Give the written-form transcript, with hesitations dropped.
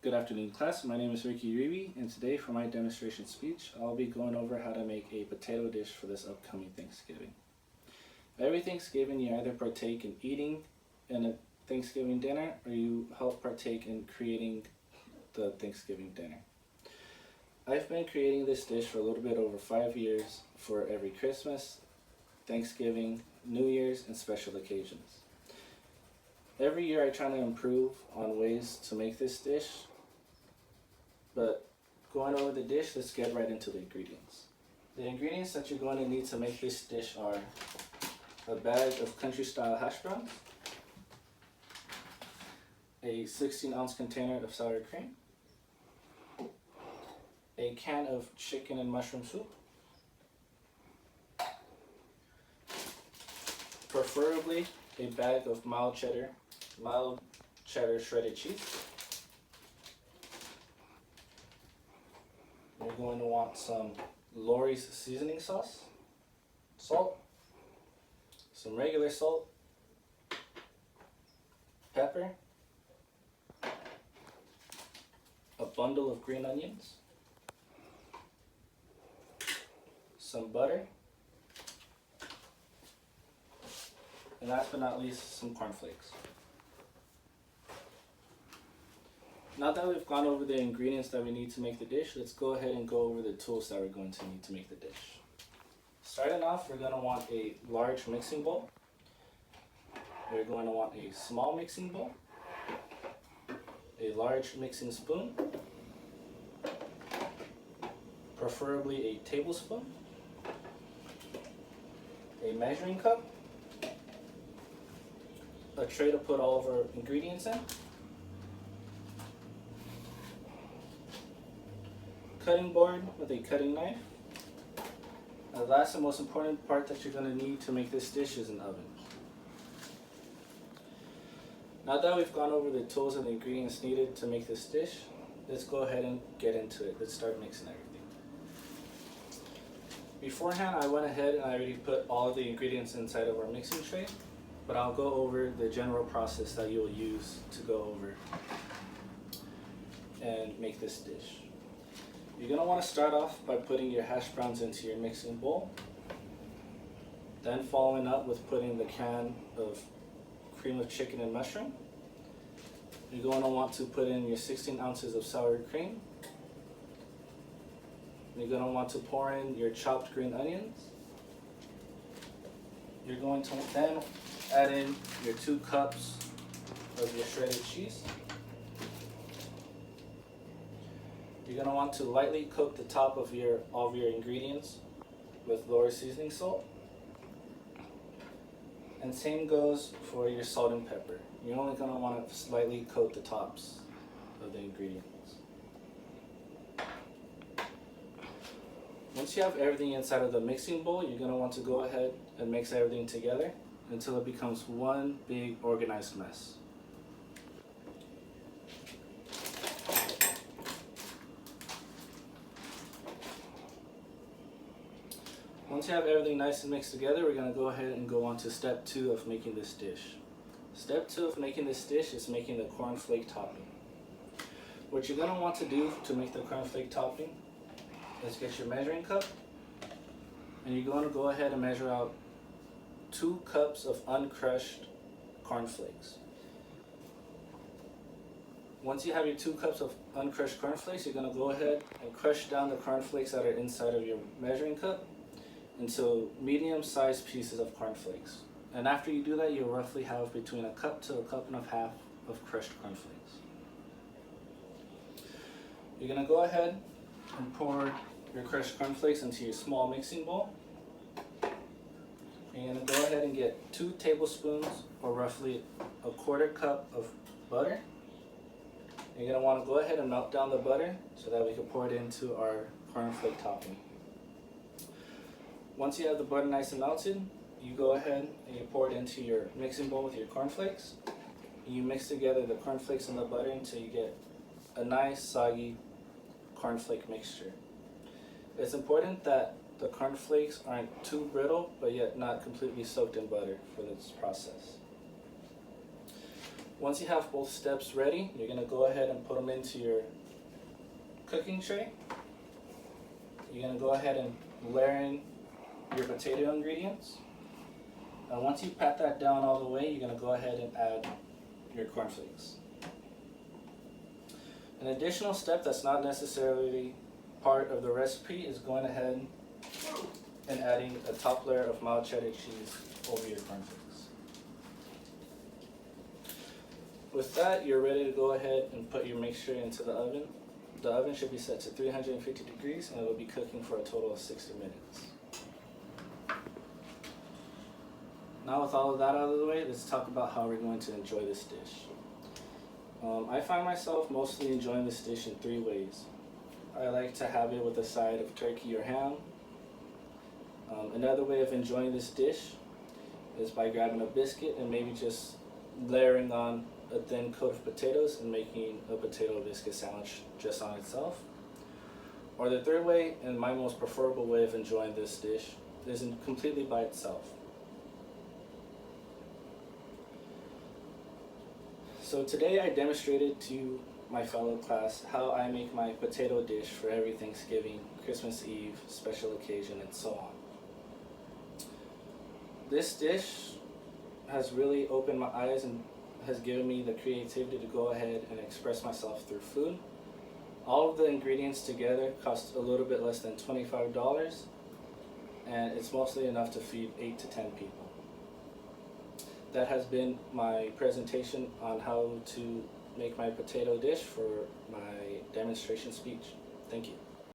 Good afternoon, class. My name is Ricky Uribe, and today for my demonstration speech, I'll be going over how to make a potato dish for this upcoming Thanksgiving. Every Thanksgiving, you either partake in eating in a Thanksgiving dinner, or you help partake in creating the Thanksgiving dinner. I've been creating this dish for a little bit over 5 years for every Christmas, Thanksgiving, New Year's, and special occasions. Every year I try to improve on ways to make this dish, but going over the dish, let's get right into the ingredients. The ingredients that you're going to need to make this dish are a bag of country style hash browns, a 16-ounce container of sour cream, a can of chicken and mushroom soup, preferably a bag of mild cheddar shredded cheese. You're going to want some Lawry's seasoning sauce, salt, some regular salt, pepper, a bundle of green onions, some butter, and last but not least, some cornflakes. Now that we've gone over the ingredients that we need to make the dish, let's go ahead and go over the tools that we're going to need to make the dish. Starting off, we're going to want a large mixing bowl. We're going to want a small mixing bowl, a large mixing spoon, preferably a tablespoon, a measuring cup, a tray to put all of our ingredients in, cutting board with a cutting knife. The last and most important part that you're going to need to make this dish is an oven. Now that we've gone over the tools and the ingredients needed to make this dish, let's go ahead and get into it. Let's start mixing everything. Beforehand, I went ahead and I already put all of the ingredients inside of our mixing tray, but I'll go over the general process that you'll use to go over and make this dish. You're going to want to start off by putting your hash browns into your mixing bowl, then following up with putting the can of cream of chicken and mushroom. You're going to want to put in your 16 ounces of sour cream. You're going to want to pour in your chopped green onions. You're going to then add in your 2 cups of your shredded cheese. You're going to want to lightly coat the top of all of your ingredients with Lawry's seasoning salt. And same goes for your salt and pepper. You're only going to want to slightly coat the tops of the ingredients. Once you have everything inside of the mixing bowl, you're going to want to go ahead and mix everything together until it becomes one big organized mess. Once you have everything nice and mixed together, we're going to go ahead and go on to step 2 of making this dish. Step 2 of making this dish is making the cornflake topping. What you're going to want to do to make the cornflake topping is get your measuring cup, and you're going to go ahead and measure out 2 cups of uncrushed cornflakes. Once you have your 2 cups of uncrushed cornflakes, you're going to go ahead and crush down the cornflakes that are inside of your measuring cup into medium-sized pieces of cornflakes. And after you do that, you'll roughly have between a cup to a cup and a half of crushed cornflakes. You're going to go ahead and pour your crushed cornflakes into your small mixing bowl. You're going to go ahead and get 2 tablespoons, or roughly a 1/4 cup of butter. You're going to want to go ahead and melt down the butter so that we can pour it into our cornflake topping. Once you have the butter nice and melted, you go ahead and you pour it into your mixing bowl with your cornflakes. You mix together the cornflakes and the butter until you get a nice soggy cornflake mixture. It's important that the cornflakes aren't too brittle, but yet not completely soaked in butter for this process. Once you have both steps ready, you're going to go ahead and put them into your cooking tray. You're going to go ahead and layer in your potato ingredients. And once you pat that down all the way, you're going to go ahead and add your cornflakes. An additional step that's not necessarily part of the recipe is going ahead and adding a top layer of mild cheddar cheese over your cornflakes. With that, you're ready to go ahead and put your mixture into the oven. The oven should be set to 350 degrees and it will be cooking for a total of 60 minutes. Now with all of that out of the way, let's talk about how we're going to enjoy this dish. I find myself mostly enjoying this dish in 3 ways. I like to have it with a side of turkey or ham. Another way of enjoying this dish is by grabbing a biscuit and maybe just layering on a thin coat of potatoes and making a potato biscuit sandwich just on itself. Or the third way, and my most preferable way of enjoying this dish, is completely by itself. So today I demonstrated to my fellow class how I make my potato dish for every Thanksgiving, Christmas Eve, special occasion, and so on. This dish has really opened my eyes and has given me the creativity to go ahead and express myself through food. All of the ingredients together cost a little bit less than $25, and it's mostly enough to feed 8 to 10 people. That has been my presentation on how to make my potato dish for my demonstration speech. Thank you.